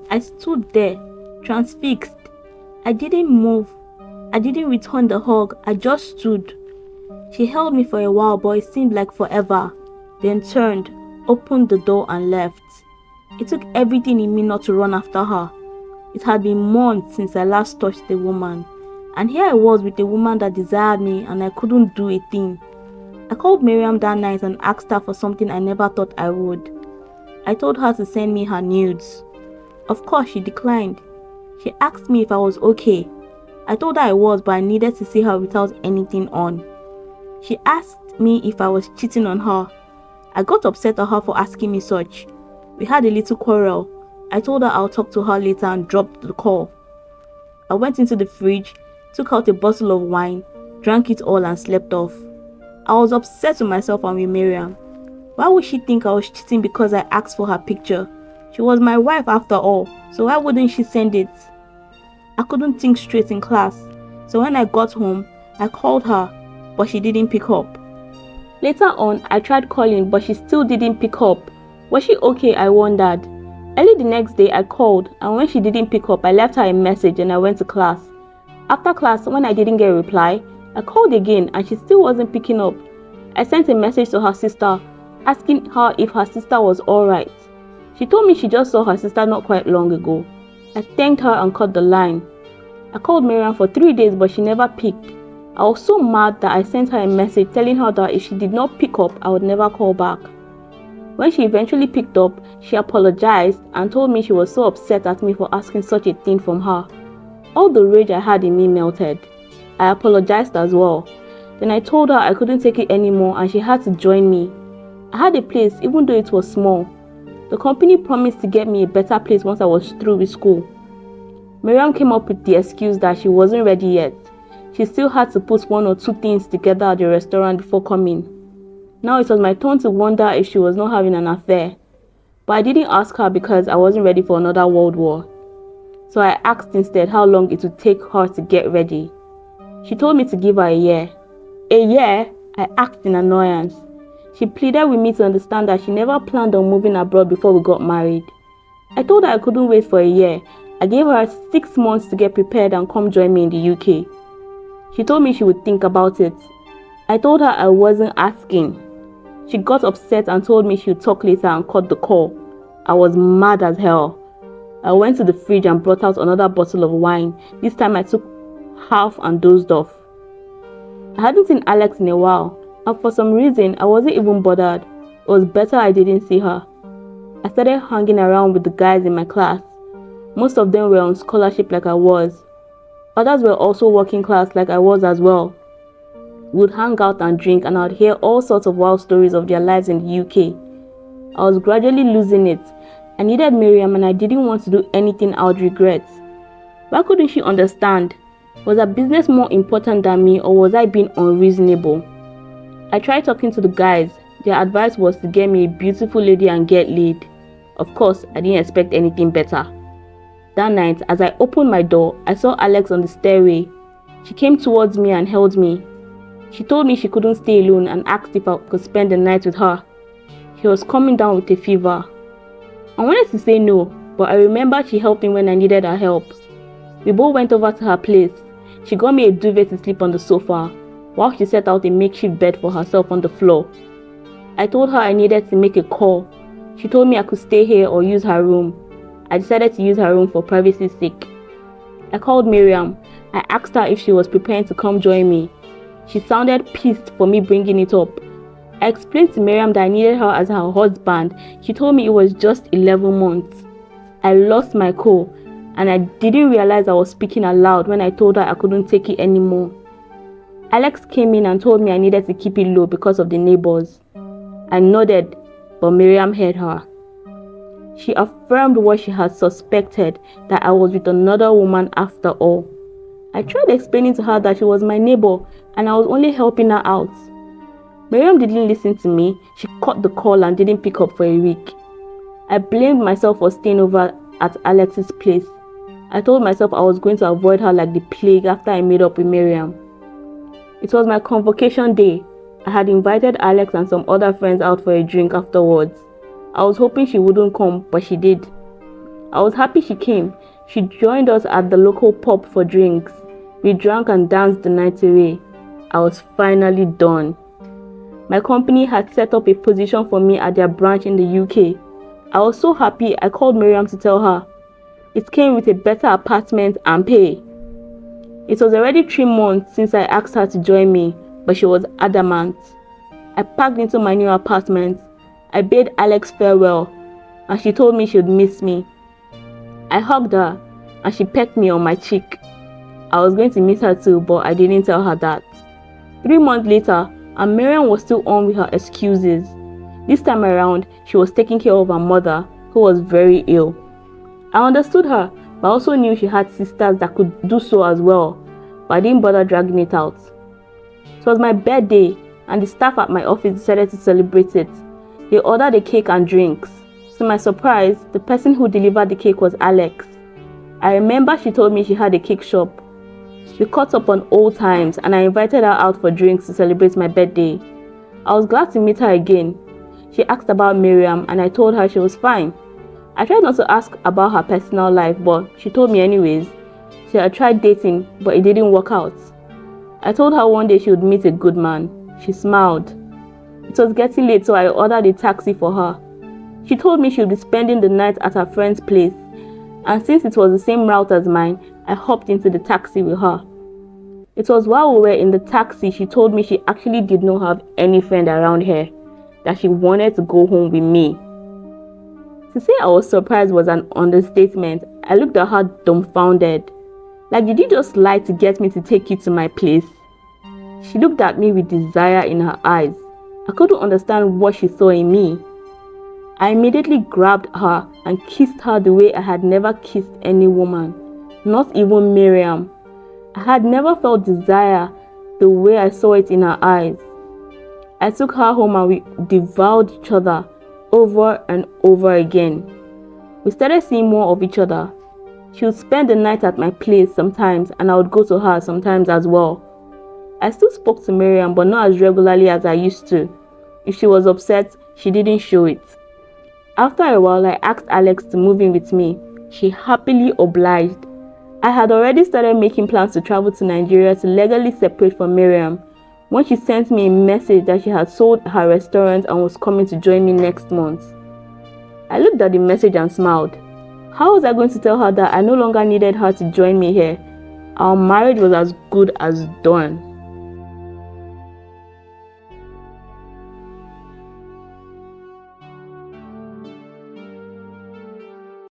I stood there, transfixed. I didn't move. I didn't return the hug. I just stood. She held me for a while, but it seemed like forever. Then turned, opened the door and left. It took everything in me not to run after her. It had been months since I last touched a woman. And here I was with a woman that desired me and I couldn't do a thing. I called Miriam that night and asked her for something I never thought I would. I told her to send me her nudes. Of course, she declined. She asked me if I was okay. I told her I was, but I needed to see her without anything on. She asked me if I was cheating on her. I got upset at her for asking me such. We had a little quarrel. I told her I'll talk to her later and dropped the call. I went into the fridge, took out a bottle of wine, drank it all and slept off. I was upset with myself and with Miriam. Why would she think I was cheating because I asked for her picture? She was my wife after all, so why wouldn't she send it? I couldn't think straight in class, so when I got home, I called her, but she didn't pick up. Later on, I tried calling, but she still didn't pick up. Was she okay? I wondered. Early the next day, I called, and when she didn't pick up, I left her a message and I went to class. After class, when I didn't get a reply, I called again and she still wasn't picking up. I sent a message to her sister, asking her if her sister was alright. She told me she just saw her sister not quite long ago. I thanked her and cut the line. I called Miriam for 3 days, but she never picked. I was so mad that I sent her a message telling her that if she did not pick up, I would never call back. When she eventually picked up, she apologized and told me she was so upset at me for asking such a thing from her. All the rage I had in me melted. I apologized as well. Then I told her I couldn't take it anymore and she had to join me. I had a place even though it was small. The company promised to get me a better place once I was through with school. Miriam came up with the excuse that she wasn't ready yet. She still had to put 1 or 2 things together at the restaurant before coming. Now it was my turn to wonder if she was not having an affair. But I didn't ask her because I wasn't ready for another world war. So I asked instead how long it would take her to get ready. She told me to give her a year. A year? I asked in annoyance. She pleaded with me to understand that she never planned on moving abroad before we got married. I told her I couldn't wait for a year. I gave her 6 months to get prepared and come join me in the UK. She told me she would think about it. I told her I wasn't asking. She got upset and told me she would talk later and cut the call. I was mad as hell. I went to the fridge and brought out another bottle of wine. This time I took half and dozed off. I hadn't seen Alex in a while, and for some reason I wasn't even bothered. It was better I didn't see her. I started hanging around with the guys in my class. Most of them were on scholarship like I was. Others were also working class like I was as well. We would hang out and drink and I would hear all sorts of wild stories of their lives in the UK. I was gradually losing it. I needed Miriam and I didn't want to do anything I would regret. Why couldn't she understand? Was her business more important than me or was I being unreasonable? I tried talking to the guys. Their advice was to get me a beautiful lady and get laid. Of course, I didn't expect anything better. That night, as I opened my door, I saw Alex on the stairway. She came towards me and held me. She told me she couldn't stay alone and asked if I could spend the night with her. She was coming down with a fever. I wanted to say no, but I remembered she helped me when I needed her help. We both went over to her place. She got me a duvet to sleep on the sofa, while she set out a makeshift bed for herself on the floor. I told her I needed to make a call. She told me I could stay here or use her room. I decided to use her room for privacy's sake. I called Miriam. I asked her if she was preparing to come join me. She sounded pissed for me bringing it up. I explained to Miriam that I needed her as her husband. She told me it was just 11 months. I lost my cool, and I didn't realize I was speaking aloud when I told her I couldn't take it anymore. Alex came in and told me I needed to keep it low because of the neighbors. I nodded, but Miriam heard her. She affirmed what she had suspected, that I was with another woman after all. I tried explaining to her that she was my neighbor and I was only helping her out. Miriam didn't listen to me. She cut the call and didn't pick up for a week. I blamed myself for staying over at Alex's place. I told myself I was going to avoid her like the plague after I made up with Miriam. It was my convocation day. I had invited Alex and some other friends out for a drink afterwards. I was hoping she wouldn't come, but she did. I was happy she came. She joined us at the local pub for drinks. We drank and danced the night away. I was finally done. My company had set up a position for me at their branch in the UK. I was so happy I called Miriam to tell her. It came with a better apartment and pay. It was already 3 months since I asked her to join me, but she was adamant. I packed into my new apartment. I bade Alex farewell, and she told me she would miss me. I hugged her, and she pecked me on my cheek. I was going to miss her too, but I didn't tell her that. 3 months later, and Miriam was still on with her excuses. This time around, she was taking care of her mother, who was very ill. I understood her, but I also knew she had sisters that could do so as well, but I didn't bother dragging it out. It was my birthday, and the staff at my office decided to celebrate it. They ordered a cake and drinks. To my surprise, the person who delivered the cake was Alex. I remember she told me she had a cake shop. We caught up on old times, and I invited her out for drinks to celebrate my birthday. I was glad to meet her again. She asked about Miriam, and I told her she was fine. I tried not to ask about her personal life, but she told me anyways. She had tried dating, but it didn't work out. I told her one day she would meet a good man. She smiled. It was getting late, so I ordered a taxi for her. She told me she would be spending the night at her friend's place, and since it was the same route as mine, I hopped into the taxi with her. It was while we were in the taxi she told me she actually did not have any friend around here, that she wanted to go home with me. To say I was surprised was an understatement. I looked at her dumbfounded. Like, did you just lie to get me to take you to my place? She looked at me with desire in her eyes. I couldn't understand what she saw in me. I immediately grabbed her and kissed her the way I had never kissed any woman, not even Miriam. I had never felt desire the way I saw it in her eyes. I took her home and we devoured each other over and over again. We started seeing more of each other. She would spend the night at my place sometimes, and I would go to her sometimes as well. I still spoke to Miriam, but not as regularly as I used to. If she was upset, she didn't show it. After a while, I asked Alex to move in with me. She happily obliged. I had already started making plans to travel to Nigeria to legally separate from Miriam when she sent me a message that she had sold her restaurant and was coming to join me next month. I looked at the message and smiled. How was I going to tell her that I no longer needed her to join me here? Our marriage was as good as done.